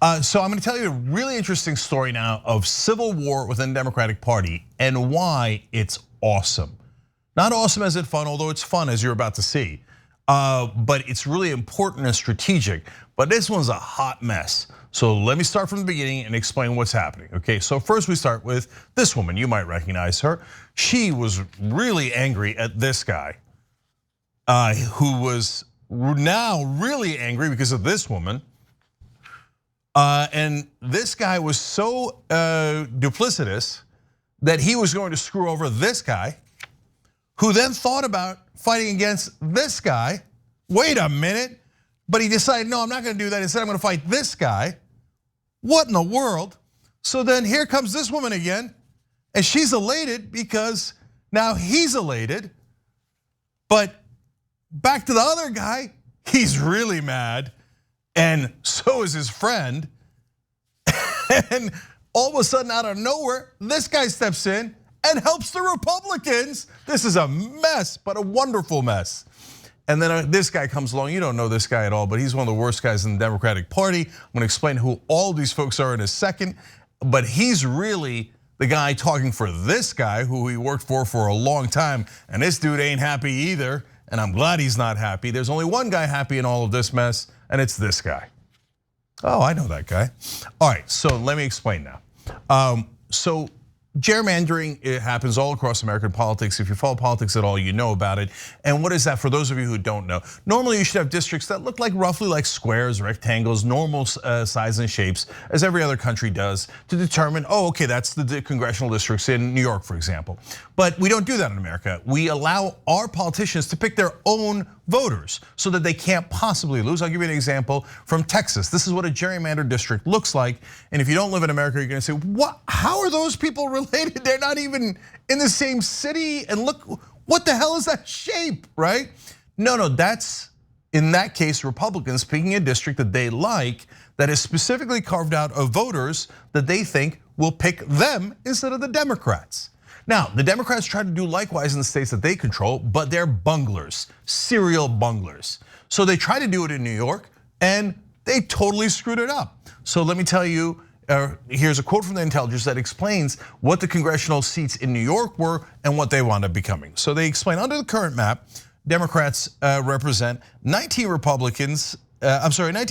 So I'm going to tell you a really interesting story now of civil war within the Democratic Party and why it's awesome. Not awesome as in fun, although it's fun as you're about to see. But it's really important and strategic. But this one's a hot mess. So let me start from the beginning and explain what's happening. Okay, so first we start with this woman. You might recognize her. She was really angry at this guy, who was now really angry because of this woman. And this guy was so duplicitous that he was going to screw over this guy, who then thought about fighting against this guy. Wait a minute, but he decided, no, I'm not gonna do that. Instead, I'm gonna fight this guy. What in the world? So then here comes this woman again, and she's elated because now he's elated. But back to the other guy, he's really mad, and so is his friend. And all of a sudden, out of nowhere, this guy steps in and helps the Republicans. This is a mess, but a wonderful mess. And then this guy comes along. You don't know this guy at all, but he's one of the worst guys in the Democratic Party. I'm gonna explain who all these folks are in a second. But he's really the guy talking for this guy who he worked for a long time. And this dude ain't happy either. And I'm glad he's not happy. There's only one guy happy in all of this mess, and it's this guy. Oh, I know that guy. All right, so let me explain now. So gerrymandering, it happens all across American politics. If you follow politics at all, you know about it. And what is that for those of you who don't know? Normally you should have districts that look like roughly like squares, rectangles, normal size and shapes, as every other country does, to determine, oh, okay, that's the congressional districts in New York, for example. But we don't do that in America. We allow our politicians to pick their own voters so that they can't possibly lose. I'll give you an example from Texas. This is what a gerrymandered district looks like. And if you don't live in America, you're gonna say, what? How are those people related? They're not even in the same city. And look, what the hell is that shape, right? No, that's, in that case, Republicans picking a district that they like that is specifically carved out of voters that they think will pick them instead of the Democrats. Now, the Democrats try to do likewise in the states that they control, but they're bunglers, serial bunglers. So they try to do it in New York, and they totally screwed it up. So let me tell you, here's a quote from the intelligence that explains what the congressional seats in New York were and what they wound up becoming. So they explain, under the current map, Democrats represent 19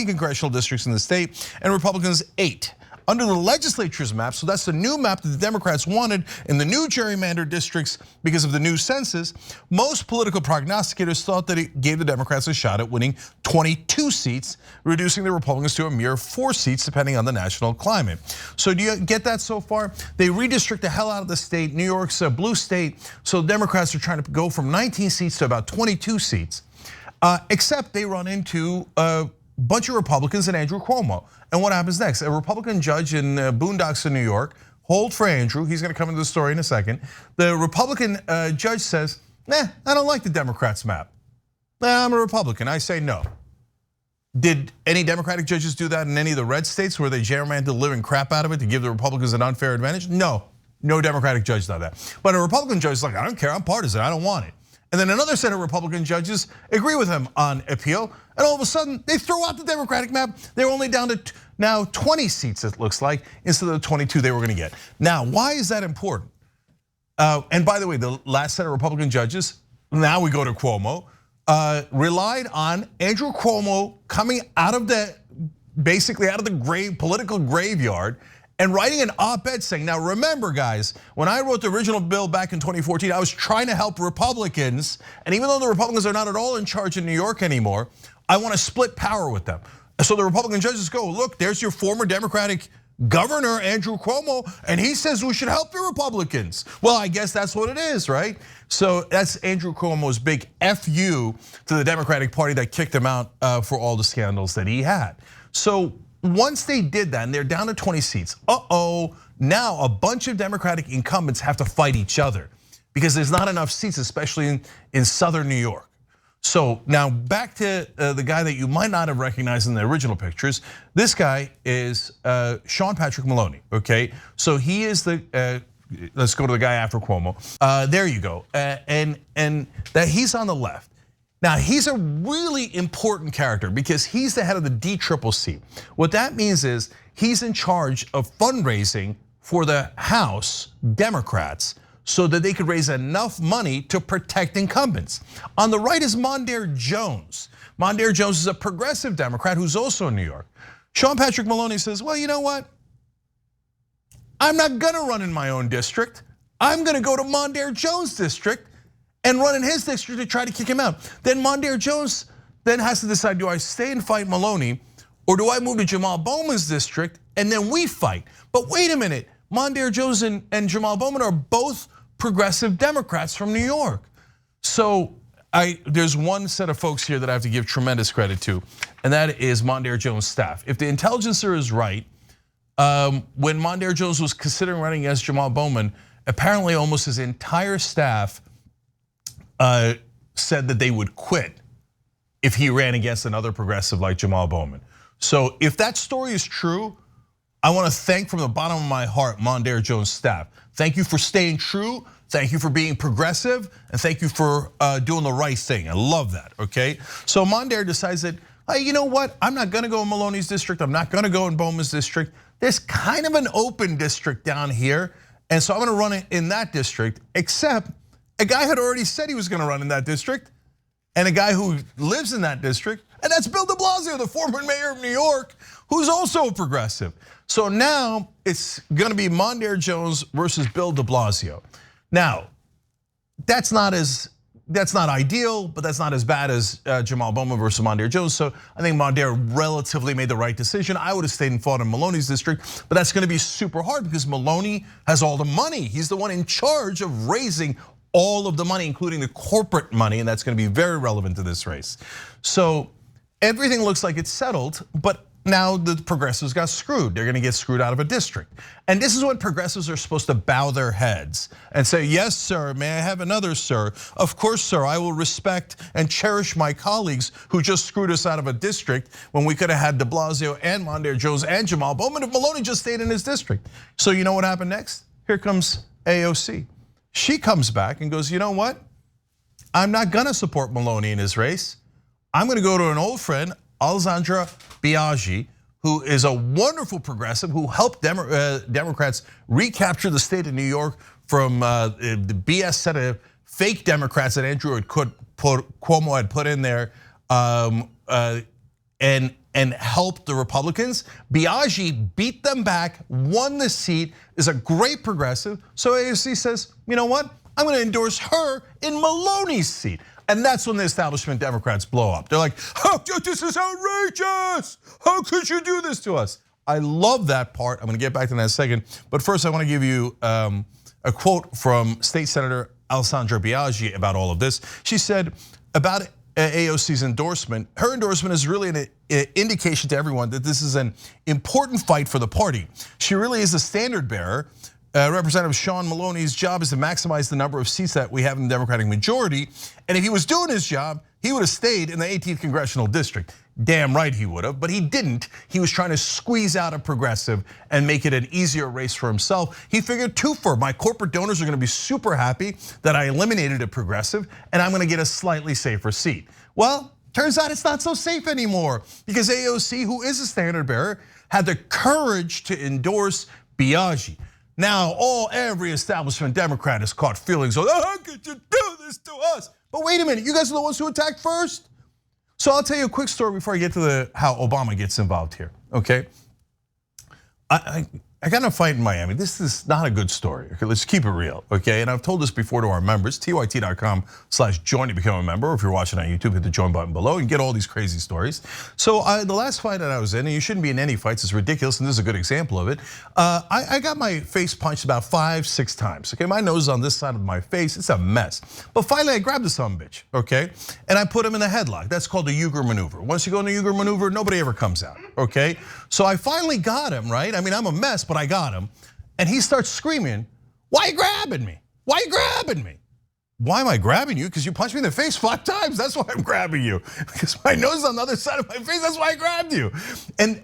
congressional districts in the state, and Republicans 8. Under the legislature's map, so that's the new map that the Democrats wanted in the new gerrymandered districts because of the new census, most political prognosticators thought that it gave the Democrats a shot at winning 22 seats, reducing the Republicans to a mere 4 seats depending on the national climate. So do you get that so far? They redistrict the hell out of the state. New York's a blue state, so Democrats are trying to go from 19 seats to about 22 seats, except they run into a bunch of Republicans and Andrew Cuomo. And what happens next? A Republican judge in Boondocks in New York, hold for Andrew, he's gonna come into the story in a second. The Republican judge says, I don't like the Democrats' map. I'm a Republican, I say no. Did any Democratic judges do that in any of the red states where they gerrymandered the living crap out of it to give the Republicans an unfair advantage? No Democratic judge did that. But a Republican judge is like, I don't care, I'm partisan, I don't want it. And then another set of Republican judges agree with him on appeal, and all of a sudden they throw out the Democratic map. They're only down to now 20 seats, it looks like, instead of the 22 they were gonna get. Now, why is that important? And by the way, the last set of Republican judges, now we go to Cuomo, relied on Andrew Cuomo coming out of the, basically out of the political graveyard and writing an op-ed saying, now remember guys, when I wrote the original bill back in 2014, I was trying to help Republicans, and even though the Republicans are not at all in charge in New York anymore, I want to split power with them. So the Republican judges go, look, there's your former Democratic governor, Andrew Cuomo, and he says we should help the Republicans. Well, I guess that's what it is, right? So that's Andrew Cuomo's big FU to the Democratic Party that kicked him out for all the scandals that he had. So once they did that and they're down to 20 seats, now a bunch of Democratic incumbents have to fight each other because there's not enough seats, especially in southern New York. So now back to the guy that you might not have recognized in the original pictures. This guy is Sean Patrick Maloney, okay? So he is the, let's go to the guy after Cuomo. There you go, and that he's on the left. Now, he's a really important character because he's the head of the DCCC. What that means is he's in charge of fundraising for the House Democrats so that they could raise enough money to protect incumbents. On the right is Mondaire Jones. Mondaire Jones is a progressive Democrat who's also in New York. Sean Patrick Maloney says, well, you know what? I'm not gonna run in my own district. I'm gonna go to Mondaire Jones' district and run in his district to try to kick him out. Then Mondaire Jones then has to decide, do I stay and fight Maloney or do I move to Jamal Bowman's district and then we fight? But wait a minute, Mondaire Jones and Jamal Bowman are both progressive Democrats from New York. So there's one set of folks here that I have to give tremendous credit to, and that is Mondaire Jones' staff. If the intelligencer is right, when Mondaire Jones was considering running against Jamal Bowman, apparently almost his entire staff said that they would quit if he ran against another progressive like Jamal Bowman. So if that story is true, I want to thank from the bottom of my heart Mondaire Jones' staff. Thank you for staying true. Thank you for being progressive, and thank you for doing the right thing. I love that, okay? So Mondaire decides that, hey, you know what? I'm not gonna go in Maloney's district. I'm not gonna go in Bowman's district. There's kind of an open district down here, and so I'm gonna run it in that district, except a guy had already said he was gonna run in that district, and a guy who lives in that district, and that's Bill de Blasio, the former mayor of New York, who's also a progressive. So now it's gonna be Mondaire Jones versus Bill de Blasio. Now, that's not ideal, but that's not as bad as Jamal Bowman versus Mondaire Jones. So I think Mondaire relatively made the right decision. I would have stayed and fought in Maloney's district, but that's gonna be super hard because Maloney has all the money. He's the one in charge of raising all of the money, including the corporate money, and that's gonna be very relevant to this race. So everything looks like it's settled, but now the progressives got screwed. They're gonna get screwed out of a district. And this is when progressives are supposed to bow their heads and say, yes, sir, may I have another, sir? Of course, sir, I will respect and cherish my colleagues who just screwed us out of a district when we could have had de Blasio and Mondaire Jones and Jamal Bowman if Maloney just stayed in his district. So you know what happened next? Here comes AOC. She comes back and goes, you know what? I'm not gonna support Maloney in his race. I'm gonna go to an old friend, Alessandra Biaggi, who is a wonderful progressive who helped Democrats recapture the state of New York from the BS set of fake Democrats that Cuomo had put in there, and helped the Republicans. Biaggi beat them back, won the seat, is a great progressive. So AOC says, you know what? I'm gonna endorse her in Maloney's seat. And that's when the establishment Democrats blow up. They're like, oh, this is outrageous. How could you do this to us? I love that part. I'm gonna get back to that in a second. But first I wanna give you a quote from State Senator Alessandra Biaggi about all of this. She said about AOC's endorsement, her endorsement is really an indication to everyone that this is an important fight for the party. She really is a standard bearer. Representative Sean Maloney's job is to maximize the number of seats that we have in the Democratic majority. And if he was doing his job, he would have stayed in the 18th Congressional District. Damn right he would have, but he didn't. He was trying to squeeze out a progressive and make it an easier race for himself. He figured twofer, my corporate donors are gonna be super happy that I eliminated a progressive and I'm gonna get a slightly safer seat. Well, turns out it's not so safe anymore because AOC, who is a standard bearer, had the courage to endorse Biaggi. Now, every establishment Democrat has caught feelings of, how could you do this to us? But wait a minute, you guys are the ones who attacked first? So I'll tell you a quick story before I get to how Obama gets involved here, okay? I got in a fight in Miami. This is not a good story, okay? Let's keep it real, okay? And I've told this before to our members, tyt.com/join to become a member. Or if you're watching on YouTube, hit the join button below and get all these crazy stories. So the last fight that I was in, and you shouldn't be in any fights, it's ridiculous, and this is a good example of it. I got my face punched about 5-6 times, okay? My nose is on this side of my face, it's a mess. But finally I grabbed the son of a bitch, okay? And I put him in the headlock. That's called the Uyghur maneuver. Once you go in the Uyghur maneuver, nobody ever comes out, okay? So I finally got him, right? I mean, I'm a mess, but I got him. And he starts screaming, why are you grabbing me? Why are you grabbing me? Why am I grabbing you? Because you punched me in the face 5 times, that's why I'm grabbing you. Because my nose is on the other side of my face, that's why I grabbed you.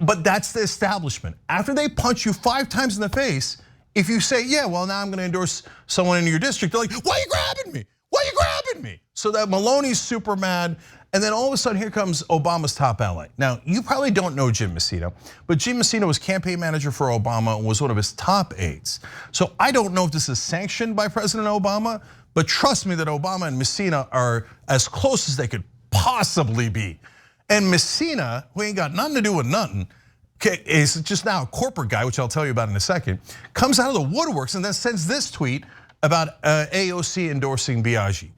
But that's the establishment. After they punch you 5 times in the face, if you say, yeah, well now I'm gonna endorse someone in your district, they're like, why are you grabbing me? Why Why are you grabbing me? So that Maloney's super mad. And then all of a sudden, here comes Obama's top ally. Now, you probably don't know Jim Messina, but Jim Messina was campaign manager for Obama and was one of his top aides. So I don't know if this is sanctioned by President Obama, but trust me that Obama and Messina are as close as they could possibly be. And Messina, who ain't got nothing to do with nothing, is just now a corporate guy, which I'll tell you about in a second, comes out of the woodworks and then sends this tweet about AOC endorsing Biaggi.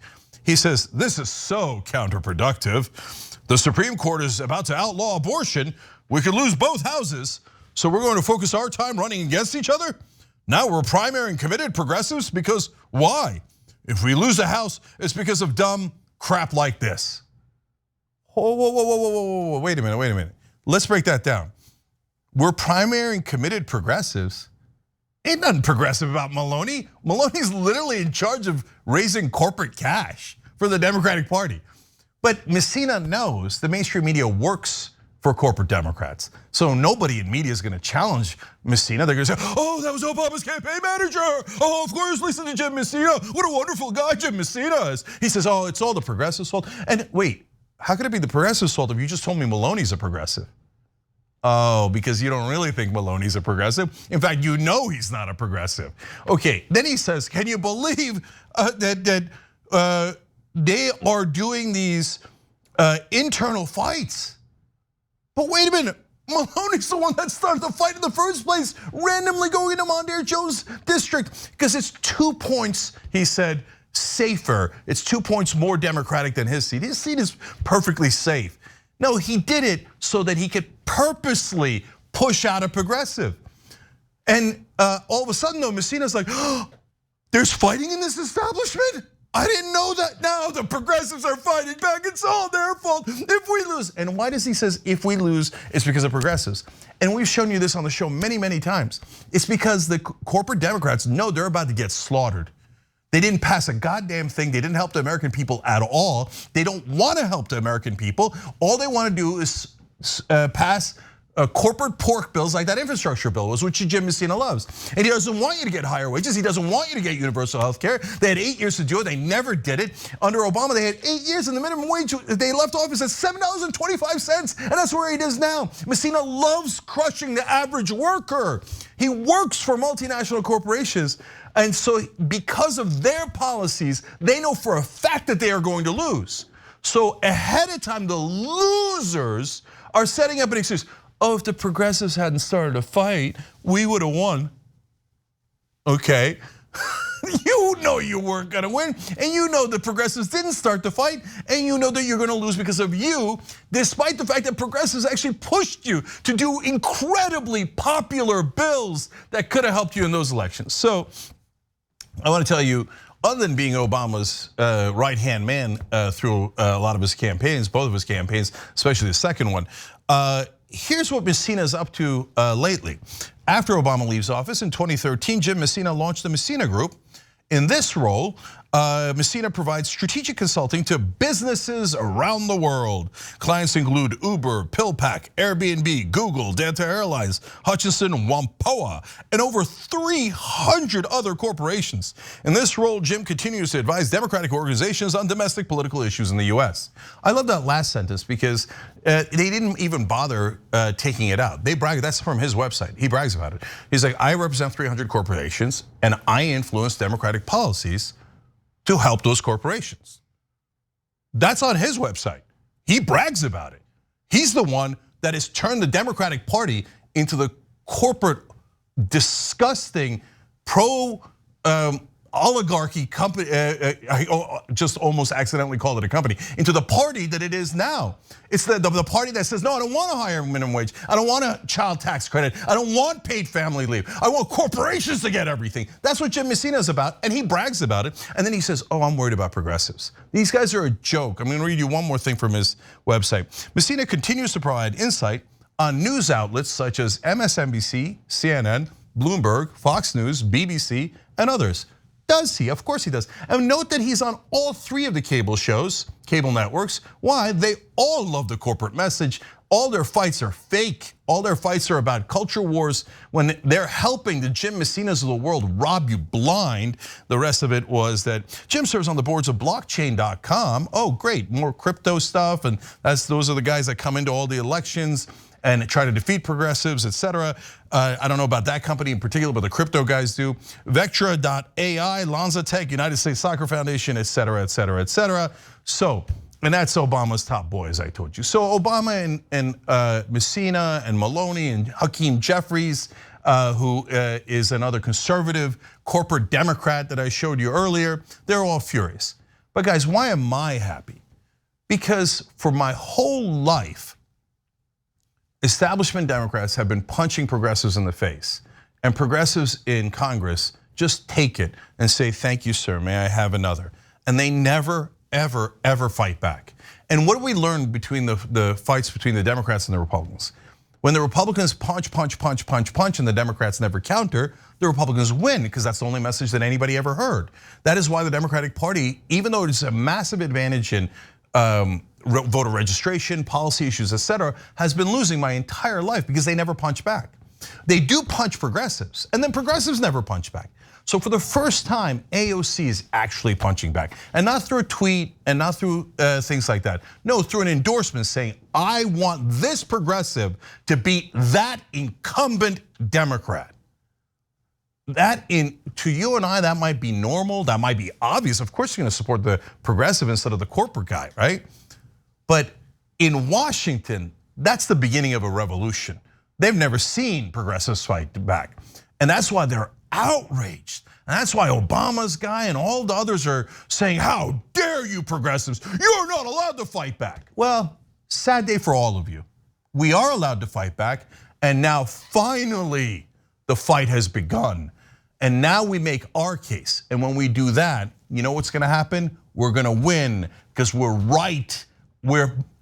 He says, this is so counterproductive. The Supreme Court is about to outlaw abortion. We could lose both houses. So we're going to focus our time running against each other? Now we're primary and committed progressives because why? If we lose a house, it's because of dumb crap like this. Whoa, wait a minute. Let's break that down. We're primary and committed progressives. Ain't nothing progressive about Maloney. Maloney's literally in charge of raising corporate cash for the Democratic Party. But Messina knows the mainstream media works for corporate Democrats. So nobody in media is gonna challenge Messina. They're gonna say, oh, that was Obama's campaign manager. Oh, of course, listen to Jim Messina. What a wonderful guy Jim Messina is. He says, oh, it's all the progressives' fault. And wait, how could it be the progressives' fault if you just told me Maloney's a progressive? Oh, because you don't really think Maloney's a progressive. In fact, you know he's not a progressive. Okay, then he says, can you believe that they are doing these internal fights? But wait a minute, Maloney's the one that started the fight in the first place, randomly going into Mondaire Jones' district, because it's 2 points, he said, safer. It's 2 points more Democratic than his seat. His seat is perfectly safe. No, he did it so that he could purposely push out a progressive. And all of a sudden though, Messina's like, oh, there's fighting in this establishment? I didn't know that. Now the progressives are fighting back. It's all their fault if we lose. And why does he says if we lose, it's because of progressives? And we've shown you this on the show many, many times. It's because the corporate Democrats know they're about to get slaughtered. They didn't pass a goddamn thing. They didn't help the American people at all. They don't want to help the American people. All they want to do is pass corporate pork bills like that infrastructure bill was, which Jim Messina loves. And he doesn't want you to get higher wages. He doesn't want you to get universal health care. They had 8 years to do it. They never did it. Under Obama, they had 8 years and the minimum wage, they left office at $7.25, and that's where it is now. Messina loves crushing the average worker. He works for multinational corporations. And so because of their policies, they know for a fact that they are going to lose. So ahead of time, the losers are setting up an excuse. Oh, if the progressives hadn't started a fight, we would have won. Okay, you know you weren't gonna win, and you know the progressives didn't start the fight, and you know that you're gonna lose because of you, despite the fact that progressives actually pushed you to do incredibly popular bills that could have helped you in those elections. So I want to tell you, other than being Obama's right-hand man through a lot of his campaigns, both of his campaigns, especially the second one, here's what Messina's up to lately. After Obama leaves office in 2013, Jim Messina launched the Messina Group. In this role, Messina provides strategic consulting to businesses around the world. Clients include Uber, PillPack, Airbnb, Google, Delta Airlines, Hutchison, Whampoa, and over 300 other corporations. In this role, Jim continues to advise Democratic organizations on domestic political issues in the US. I love that last sentence because they didn't even bother taking it out. They brag, that's from his website. He brags about it. He's like, I represent 300 corporations and I influence Democratic policies to help those corporations. That's on his website. He brags about it. He's the one that has turned the Democratic Party into the corporate, disgusting, pro oligarchy company, I just almost accidentally called it a company, into the party that it is now. It's the party that says, no, I don't want a higher minimum wage. I don't want a child tax credit. I don't want paid family leave. I want corporations to get everything. That's what Jim Messina is about, and he brags about it. And then he says, oh, I'm worried about progressives. These guys are a joke. I'm gonna read you one more thing from his website. Messina continues to provide insight on news outlets such as MSNBC, CNN, Bloomberg, Fox News, BBC, and others. Does he? Of course he does. And note that he's on all 3 of the cable shows, cable networks. Why? They all love the corporate message. All their fights are fake. All their fights are about culture wars when they're helping the Jim Messinas of the world rob you blind. The rest of it was that Jim serves on the boards of blockchain.com. Oh, great, more crypto stuff. And those are the guys that come into all the elections and try to defeat progressives, etc. I don't know about that company in particular, but the crypto guys do. Vectra.ai, Lanza Tech, United States Soccer Foundation, etc., etc., etc. So, and that's Obama's top boy, as I told you. So Obama and Messina and Maloney and Hakeem Jeffries, who is another conservative corporate Democrat that I showed you earlier, they're all furious. But guys, why am I happy? Because for my whole life, establishment Democrats have been punching progressives in the face. And progressives in Congress just take it and say, thank you, sir, may I have another? And they never, ever, ever fight back. And what do we learn between the fights between the Democrats and the Republicans? When the Republicans punch, punch, punch, punch, punch, and the Democrats never counter, the Republicans win, because that's the only message that anybody ever heard. That is why the Democratic Party, even though it's a massive advantage in voter registration, policy issues, etc., has been losing my entire life because they never punch back. They do punch progressives, and then progressives never punch back. So for the first time, AOC is actually punching back, and not through a tweet and not through things like that. No, through an endorsement saying, I want this progressive to beat that incumbent Democrat. That to you and I, that might be normal, that might be obvious. Of course you're gonna support the progressive instead of the corporate guy, right? But in Washington, that's the beginning of a revolution. They've never seen progressives fight back. And that's why they're outraged. And that's why Obama's guy and all the others are saying, how dare you progressives? You're not allowed to fight back. Well, sad day for all of you. We are allowed to fight back, and now finally the fight has begun. And now we make our case. And when we do that, you know what's gonna happen? We're gonna win, because we're right.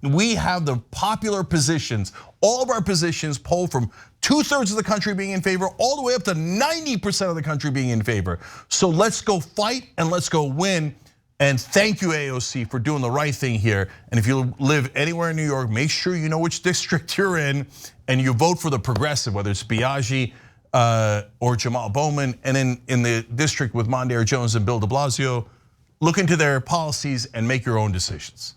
We have the popular positions. All of our positions poll from 2/3 of the country being in favor, all the way up to 90% of the country being in favor. So let's go fight and let's go win. And thank you, AOC, for doing the right thing here. And if you live anywhere in New York, make sure you know which district you're in and you vote for the progressive, whether it's Biaggi or Jamal Bowman. And in the district with Mondaire Jones and Bill de Blasio, look into their policies and make your own decisions.